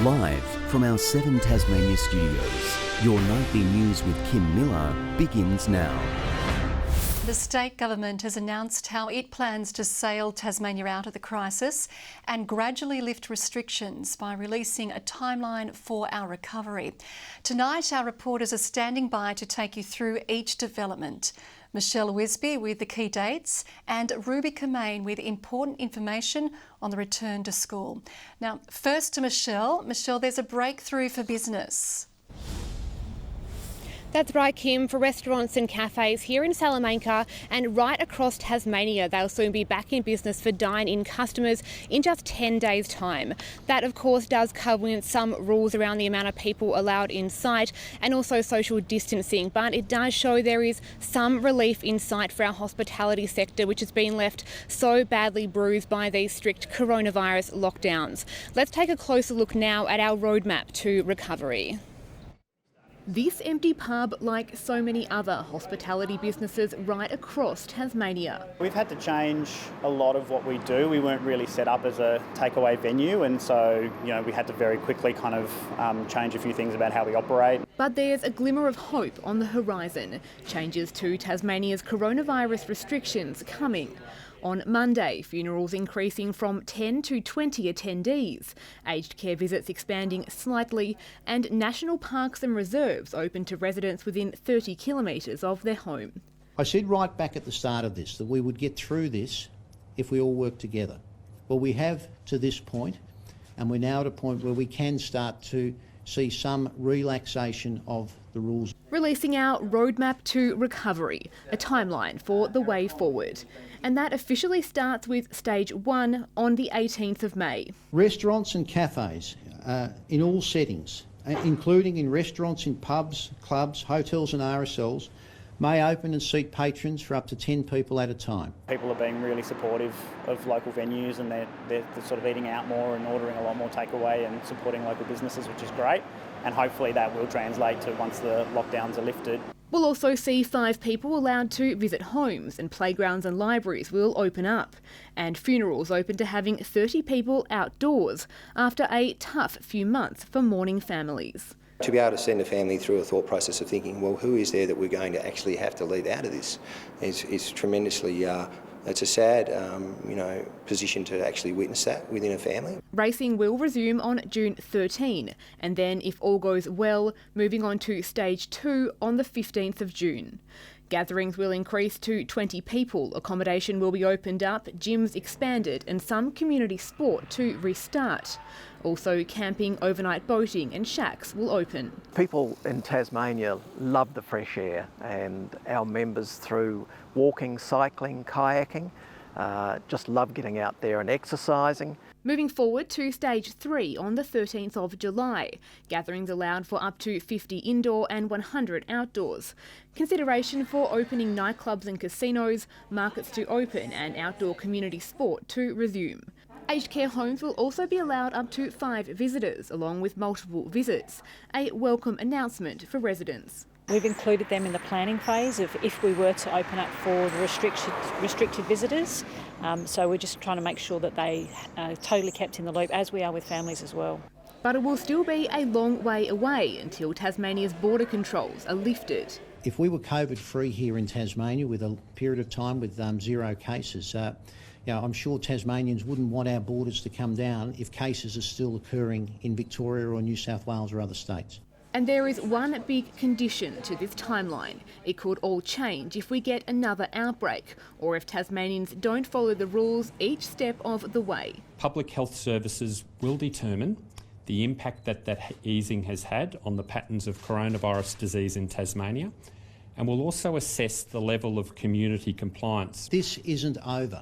Live from our 7 Tasmania studios, your nightly news with Kim Miller begins now. The state government has announced how it plans to sail Tasmania out of the crisis and gradually lift restrictions by releasing a timeline for our recovery. Tonight, our reporters are standing by to take you through each development. Michelle Wisby with the key dates and Ruby Kamain with important information on the return to school. Now, first to Michelle. Michelle, there's a breakthrough for business. That's right, Kim. For restaurants and cafes here in Salamanca and right across Tasmania, they'll soon be back in business for dine-in customers in just 10 days' time. That, of course, does come with some rules around the amount of people allowed in sight and also social distancing, but it does show there is some relief in sight for our hospitality sector, which has been left so badly bruised by these strict coronavirus lockdowns. Let's take a closer look now at our roadmap to recovery. This empty pub, like so many other hospitality businesses right across Tasmania. We've had to change a lot of what we do. We weren't really set up as a takeaway venue, and so we had to very quickly kind of change a few things about how we operate. But there's a glimmer of hope on the horizon. Changes to Tasmania's coronavirus restrictions coming. On Monday, funerals increasing from 10 to 20 attendees, aged care visits expanding slightly, and national parks and reserves open to residents within 30 kilometres of their home. I said right back at the start of this that we would get through this if we all work together. Well, we have to this point, and we're now at a point where we can start to see some relaxation of the rules. Releasing our roadmap to recovery, a timeline for the way forward. And that officially starts with stage 1 on the 18th of May. Restaurants and cafes in all settings, including in restaurants, in pubs, clubs, hotels and RSLs, may open and seat patrons for up to 10 people at a time. People are being really supportive of local venues, and they're sort of eating out more and ordering a lot more takeaway and supporting local businesses, which is great. And hopefully that will translate to once the lockdowns are lifted. We'll also see 5 people allowed to visit homes, and playgrounds and libraries will open up. And funerals open to having 30 people outdoors after a tough few months for mourning families. To be able to send a family through a thought process of thinking, well, who is there that we're going to actually have to leave out of this is tremendously, it's a sad position to actually witness that within a family. Racing will resume on June 13 and then, if all goes well, moving on to stage 2 on the 15th of June. Gatherings will increase to 20 people, accommodation will be opened up, gyms expanded and some community sport to restart. Also, camping, overnight boating and shacks will open. People in Tasmania love the fresh air, and our members through walking, cycling, kayaking, just love getting out there and exercising. Moving forward to stage 3 on the 13th of July. Gatherings allowed for up to 50 indoor and 100 outdoors. Consideration for opening nightclubs and casinos, markets to open and outdoor community sport to resume. Aged care homes will also be allowed up to 5 visitors, along with multiple visits. A welcome announcement for residents. We've included them in the planning phase of if we were to open up for the restricted visitors. So we're just trying to make sure that they are totally kept in the loop, as we are with families as well. But it will still be a long way away until Tasmania's border controls are lifted. If we were COVID-free here in Tasmania with a period of time with 0 cases, I'm sure Tasmanians wouldn't want our borders to come down if cases are still occurring in Victoria or New South Wales or other states. And there is one big condition to this timeline. It could all change if we get another outbreak, or if Tasmanians don't follow the rules each step of the way. Public health services will determine the impact that easing has had on the patterns of coronavirus disease in Tasmania, and will also assess the level of community compliance. This isn't over.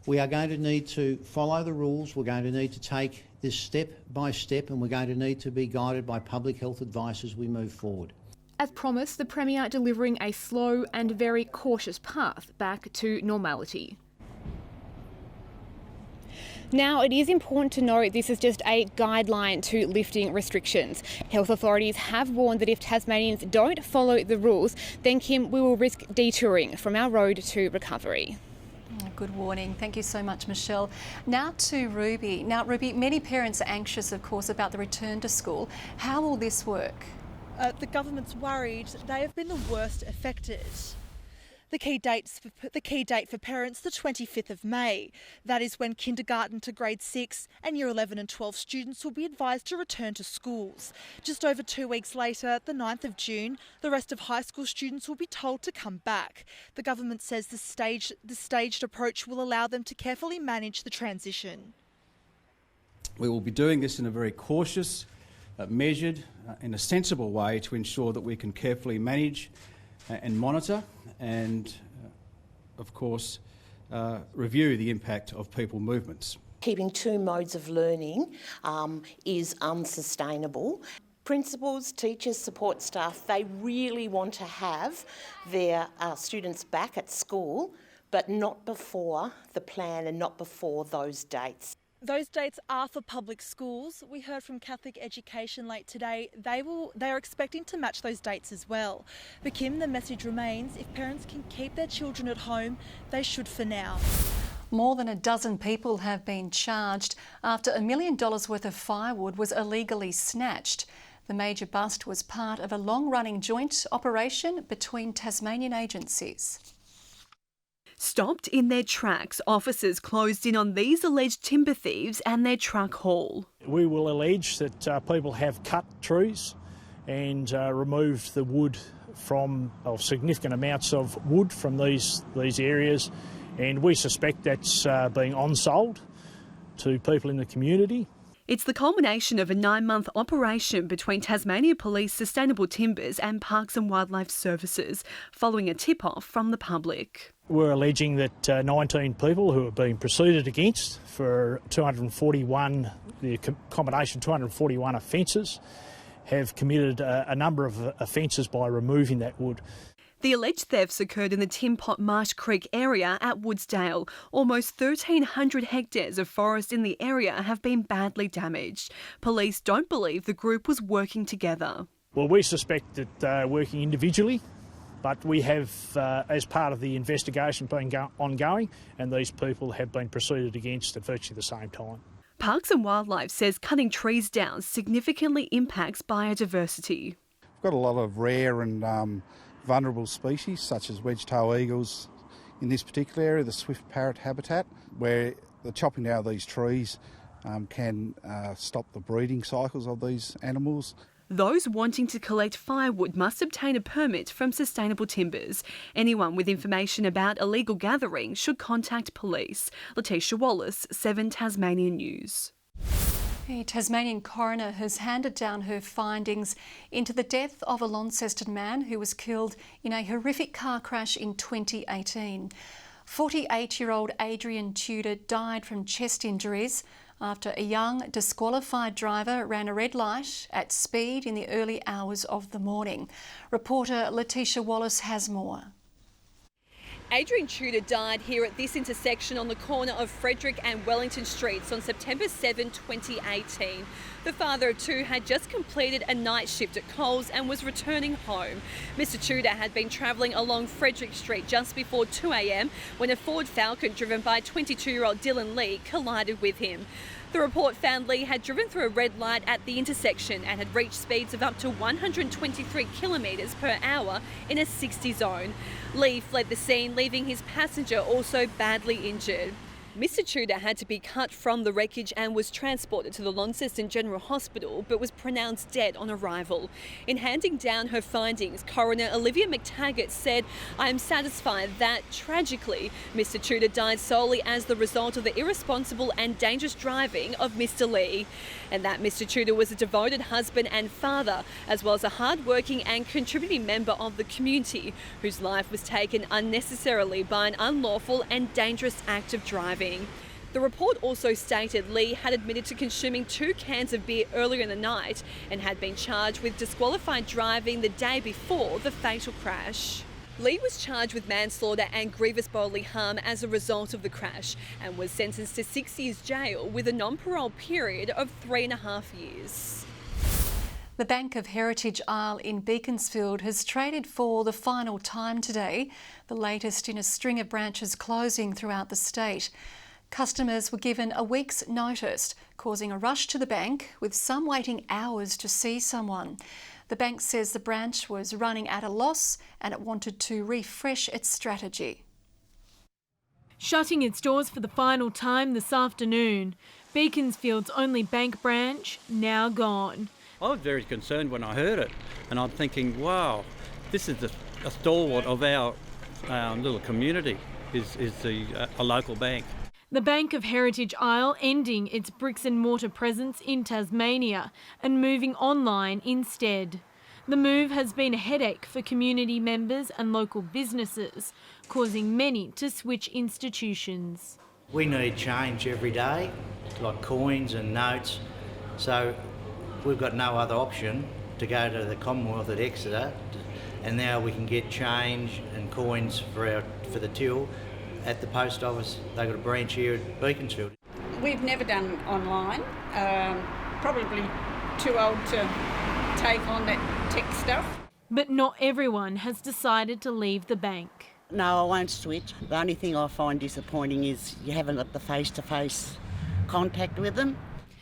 We are going to need to follow the rules. We're going to need to take this step by step, and we're going to need to be guided by public health advice as we move forward. As promised, the Premier delivering a slow and very cautious path back to normality. Now, it is important to note this is just a guideline to lifting restrictions. Health authorities have warned that if Tasmanians don't follow the rules, then, Kim, we will risk detouring from our road to recovery. Good warning. Thank you so much, Michelle. Now to Ruby. Now, Ruby, many parents are anxious, of course, about the return to school. How will this work? The government's worried they have been the worst affected. The key date for parents, the 25th of May. That is when kindergarten to grade 6 and year 11 and 12 students will be advised to return to schools. Just over 2 weeks later, the 9th of June, the rest of high school students will be told to come back. The government says the staged approach will allow them to carefully manage the transition. We will be doing this in a very cautious, measured, in a sensible way to ensure that we can carefully manage and monitor and, of course, review the impact of people movements. Keeping two modes of learning is unsustainable. Principals, teachers, support staff, they really want to have their students back at school, but not before the plan and not before those dates. Those dates are for public schools. We heard from Catholic Education late today. They are expecting to match those dates as well. But Kim, the message remains, if parents can keep their children at home, they should for now. More than a dozen people have been charged after $1 million worth of firewood was illegally snatched. The major bust was part of a long-running joint operation between Tasmanian agencies. Stopped in their tracks, officers closed in on these alleged timber thieves and their truck haul. We will allege that people have cut trees and removed the wood significant amounts of wood from these areas, and we suspect that's being on-sold to people in the community. It's the culmination of a 9-month operation between Tasmania Police, Sustainable Timbers and Parks and Wildlife Services, following a tip-off from the public. We're alleging that 19 people who have been proceeded against for the combination 241 offences have committed a number of offences by removing that wood. The alleged thefts occurred in the Tin Pot Marsh Creek area at Woodsdale. Almost 1,300 hectares of forest in the area have been badly damaged. Police don't believe the group was working together. Well, we suspect that they're working individually, but we have, as part of the investigation being ongoing, and these people have been proceeded against at virtually the same time. Parks and Wildlife says cutting trees down significantly impacts biodiversity. We've got a lot of rare and vulnerable species such as wedge-tail eagles in this particular area, the swift parrot habitat, where the chopping down of these trees can stop the breeding cycles of these animals. Those wanting to collect firewood must obtain a permit from Sustainable Timbers. Anyone with information about illegal gathering should contact police. Letitia Wallace, 7 Tasmanian News. A Tasmanian coroner has handed down her findings into the death of a Launceston man who was killed in a horrific car crash in 2018. 48-year-old Adrian Tudor died from chest injuries after a young disqualified driver ran a red light at speed in the early hours of the morning. Reporter Letitia Wallace has more. Adrian Tudor died here at this intersection on the corner of Frederick and Wellington Streets on September 7, 2018. The father of two had just completed a night shift at Coles and was returning home. Mr Tudor had been travelling along Frederick Street just before 2 a.m. when a Ford Falcon driven by 22-year-old Dylan Lee collided with him. The report found Lee had driven through a red light at the intersection and had reached speeds of up to 123 kilometres per hour in a 60 zone. Lee fled the scene, leaving his passenger also badly injured. Mr Tudor had to be cut from the wreckage and was transported to the Launceston General Hospital but was pronounced dead on arrival. In handing down her findings, Coroner Olivia McTaggart said, "I am satisfied that, tragically, Mr Tudor died solely as the result of the irresponsible and dangerous driving of Mr Lee, and that Mr Tudor was a devoted husband and father, as well as a hard-working and contributing member of the community, whose life was taken unnecessarily by an unlawful and dangerous act of driving." The report also stated Lee had admitted to consuming 2 cans of beer earlier in the night and had been charged with disqualified driving the day before the fatal crash. Lee was charged with manslaughter and grievous bodily harm as a result of the crash and was sentenced to 6 years jail with a non-parole period of 3.5 years. The Bank of Heritage Isle in Beaconsfield has traded for the final time today, the latest in a string of branches closing throughout the state. Customers were given a week's notice, causing a rush to the bank, with some waiting hours to see someone. The bank says the branch was running at a loss and it wanted to refresh its strategy. Shutting its doors for the final time this afternoon, Beaconsfield's only bank branch now gone. I was very concerned when I heard it, and I'm thinking, wow, this is a stalwart of our little community, is a local bank. The Bank of Heritage Isle ending its bricks and mortar presence in Tasmania and moving online instead. The move has been a headache for community members and local businesses, causing many to switch institutions. We need change every day, like coins and notes, so we've got no other option to go to the Commonwealth at Exeter, and now we can get change and coins for the till at the post office. They've got a branch here at Beaconsfield. We've never done online, probably too old to take on that tech stuff. But not everyone has decided to leave the bank. No, I won't switch. The only thing I find disappointing is you haven't got the face-to-face contact with them.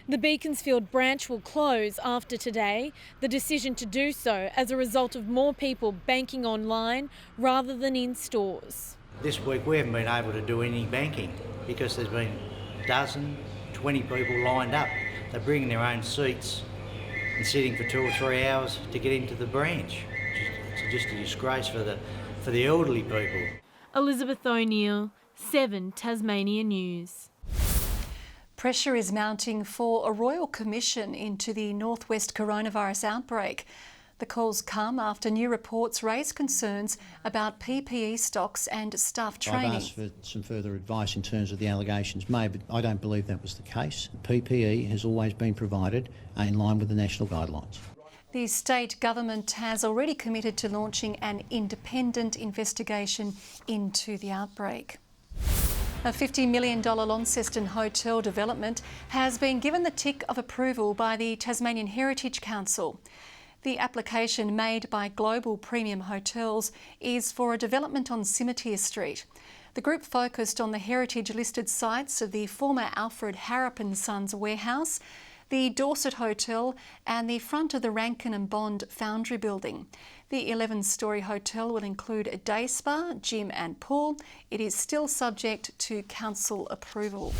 The Beaconsfield branch will close after today, the decision to do so as a result of more people banking online rather than in stores. This week we haven't been able to do any banking because there's been a dozen, 20 people lined up. They're bringing their own seats and sitting for 2 or 3 hours to get into the branch. It's just a disgrace for the elderly people. Elizabeth O'Neill, 7 Tasmania News. Pressure is mounting for a royal commission into the northwest coronavirus outbreak. The calls come after new reports raise concerns about PPE stocks and staff training. I've asked for some further advice in terms of the allegations made, but I don't believe that was the case. PPE has always been provided in line with the national guidelines. The state government has already committed to launching an independent investigation into the outbreak. A $50 million Launceston hotel development has been given the tick of approval by the Tasmanian Heritage Council. The application made by Global Premium Hotels is for a development on Scimitar Street. The group focused on the heritage-listed sites of the former Alfred Harrop & Sons warehouse, the Dorset Hotel and the front of the Rankin and Bond Foundry building. The 11-storey hotel will include a day spa, gym and pool. It is still subject to council approval.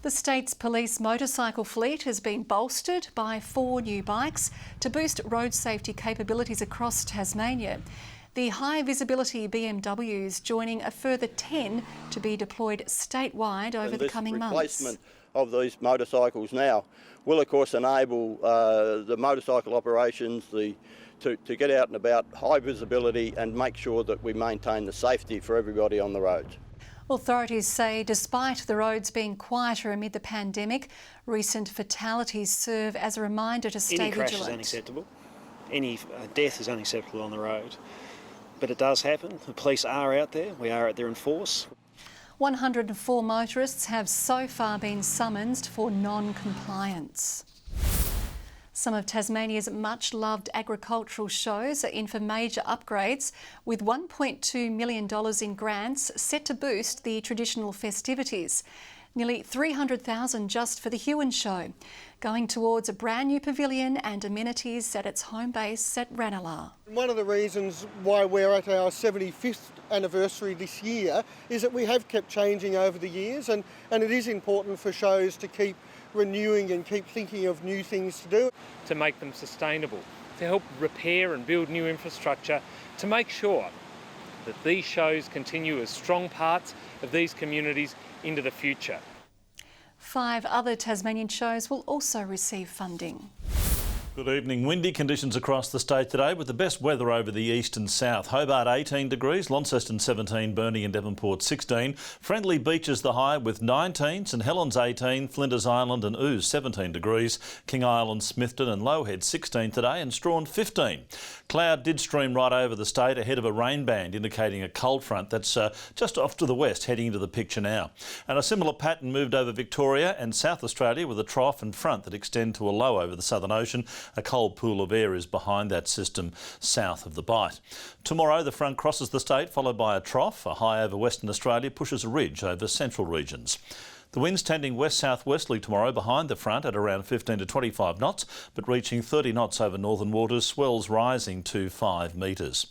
The state's police motorcycle fleet has been bolstered by 4 new bikes to boost road safety capabilities across Tasmania. The high visibility BMWs joining a further 10 to be deployed statewide over the coming months. Replacement of these motorcycles now will of course enable the motorcycle operations to get out and about, high visibility, and make sure that we maintain the safety for everybody on the roads. Authorities say despite the roads being quieter amid the pandemic, recent fatalities serve as a reminder to stay vigilant. Any crash is unacceptable. Any death is unacceptable on the road. But it does happen. The police are out there. We are out there in force. 104 motorists have so far been summoned for non-compliance. Some of Tasmania's much-loved agricultural shows are in for major upgrades, with $1.2 million in grants set to boost the traditional festivities. Nearly $300,000 just for the Huon show, going towards a brand new pavilion and amenities at its home base at Ranelagh. One of the reasons why we're at our 75th anniversary this year is that we have kept changing over the years, and it is important for shows to keep renewing and keep thinking of new things to do. To make them sustainable, to help repair and build new infrastructure, to make sure that these shows continue as strong parts of these communities into the future. 5 other Tasmanian shows will also receive funding. Good evening. Windy conditions across the state today with the best weather over the east and south. Hobart 18 degrees, Launceston 17, Burnie and Devonport 16. Friendly Beaches the high with 19, St Helens 18, Flinders Island and Ouse 17 degrees, King Island, Smithton and Lowhead 16 today and Strawn 15. Cloud did stream right over the state ahead of a rain band indicating a cold front that's just off to the west heading into the picture now. And a similar pattern moved over Victoria and South Australia with a trough and front that extend to a low over the Southern Ocean. A cold pool of air is behind that system south of the Bight. Tomorrow the front crosses the state, followed by a trough. A high over Western Australia pushes a ridge over central regions. The winds tending west-southwesterly tomorrow behind the front at around 15 to 25 knots, but reaching 30 knots over northern waters, swells rising to 5 metres.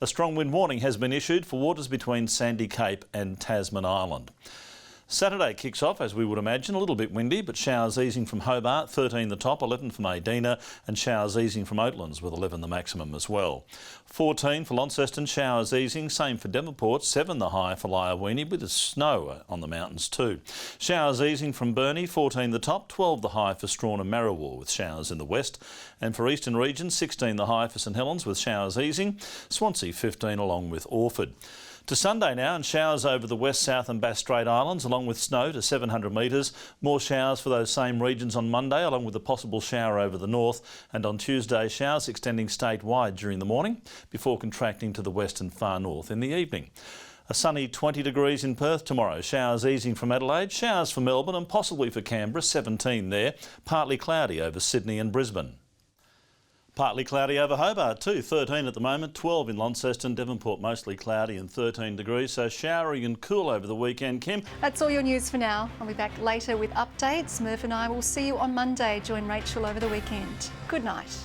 A strong wind warning has been issued for waters between Sandy Cape and Tasman Island. Saturday kicks off, as we would imagine, a little bit windy, but showers easing from Hobart, 13 the top, 11 for Medina, and showers easing from Oatlands with 11 the maximum as well. 14 for Launceston, showers easing, same for Devonport, 7 the high for Lyowini, with the snow on the mountains too. Showers easing from Burnie, 14 the top, 12 the high for Strawn and Marrawar with showers in the west. And for eastern regions, 16 the high for St Helens with showers easing, Swansea 15 along with Orford. To Sunday now, and showers over the west, south and Bass Strait Islands, along with snow to 700 metres. More showers for those same regions on Monday, along with a possible shower over the north. And on Tuesday, showers extending statewide during the morning, before contracting to the west and far north in the evening. A sunny 20 degrees in Perth tomorrow. Showers easing from Adelaide, showers for Melbourne and possibly for Canberra, 17 there. Partly cloudy over Sydney and Brisbane. Partly cloudy over Hobart too, 13 at the moment, 12 in Launceston, Devonport mostly cloudy and 13 degrees, so showery and cool over the weekend, Kim. That's all your news for now. I'll be back later with updates. Murph and I will see you on Monday. Join Rachel over the weekend. Good night.